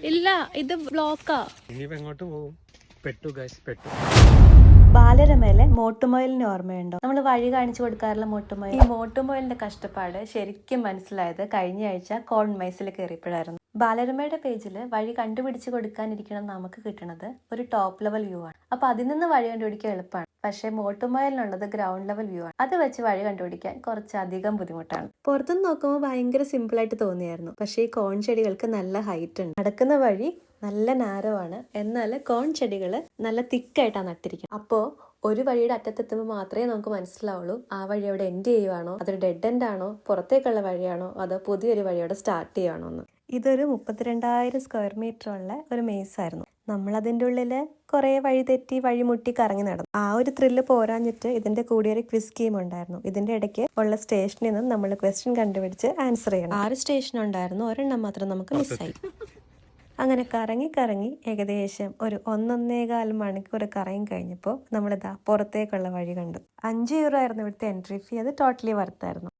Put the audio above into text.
ഇല്ല, ഇത് ബ്ലോക്കാ. ഇനിയിപ്പോ എങ്ങോട്ട് പോകും? പെട്ടു ഗൈസ്, പെട്ടു. ബാലരമയിലെ മോട്ടുമൊയിലിന് ഓർമ്മയുണ്ടോ? നമ്മൾ വഴി കാണിച്ചു കൊടുക്കാറുള്ള മോട്ടുമൊയിൽ. ഈ മോട്ടുമൊയിലിന്റെ കഷ്ടപ്പാട് ശരിക്കും മനസ്സിലായത് കഴിഞ്ഞ ആഴ്ച കോൺമൈസിൽ കയറിയപ്പോഴായിരുന്നു. ബാലരമയുടെ പേജിൽ വഴി കണ്ടുപിടിച്ച് കൊടുക്കാനിരിക്കണം നമുക്ക് കിട്ടുന്നത് ഒരു ടോപ്പ് ലെവൽ വ്യൂ ആണ്. അപ്പൊ അതിൽ നിന്ന് വഴി കണ്ടുപിടിക്കാൻ എളുപ്പമാണ്. പക്ഷെ മോട്ടുമൊയിലിനുള്ളത് ഗ്രൗണ്ട് ലെവൽ വ്യൂ ആണ്. അത് വെച്ച് വഴി കണ്ടുപിടിക്കാൻ കുറച്ചധികം ബുദ്ധിമുട്ടാണ്. പുറത്തുനിന്ന് നോക്കുമ്പോൾ ഭയങ്കര സിമ്പിൾ ആയിട്ട് തോന്നിയായിരുന്നു. പക്ഷേ ഈ കോൺ ചെടികൾക്ക് നല്ല ഹൈറ്റ് ഉണ്ട്. നടക്കുന്ന വഴി നല്ല നാരോ ആണ്. എന്നാൽ കോൺ ചെടികൾ നല്ല തിക്കായിട്ടാണ് നട്ടിരിക്കുന്നത്. അപ്പോൾ ഒരു വഴിയുടെ അറ്റത്തെത്തുമ്പോൾ മാത്രമേ നമുക്ക് മനസ്സിലാവുള്ളൂ ആ വഴി അവിടെ എൻഡ് ചെയ്യുവാണോ, അതൊരു ഡെഡ് എൻഡ് ആണോ, പുറത്തേക്കുള്ള വഴിയാണോ, അതോ പുതിയൊരു വഴിയോടെ സ്റ്റാർട്ട് ചെയ്യുവാണോ എന്ന്. ഇതൊരു 32,000 സ്ക്വയർ മീറ്റർ ഉള്ള ഒരു മേസ് ആയിരുന്നു. നമ്മൾ അതിൻ്റെ ഉള്ളിൽ കുറേ വഴി തെറ്റി വഴിമുട്ടി കറങ്ങി നടന്നു. ആ ഒരു ത്രില്ല് പോരാഞ്ഞിട്ട് ഇതിന്റെ കൂടി ഒരു ക്വിസ് ഗെയിം ഉണ്ടായിരുന്നു. ഇതിന്റെ ഇടയ്ക്ക് ഉള്ള സ്റ്റേഷനിൽ നിന്നും നമ്മൾ ക്വസ്റ്റ്യൻ കണ്ടുപിടിച്ച് ആൻസർ ചെയ്യണം. 6 സ്റ്റേഷൻ ഉണ്ടായിരുന്നു, ഒരെണ്ണം മാത്രം നമുക്ക് മിസ്സായി. അങ്ങനെ കറങ്ങി ഏകദേശം ഒരു 1.25 മണിക്കൂർ കറങ്ങി കഴിഞ്ഞപ്പോൾ നമ്മളിതാ പുറത്തേക്കുള്ള വഴി കണ്ടു. €5 ആയിരുന്നു ഇവിടുത്തെ എൻട്രി ഫീ. അത് ടോട്ടലി വർത്തായിരുന്നു.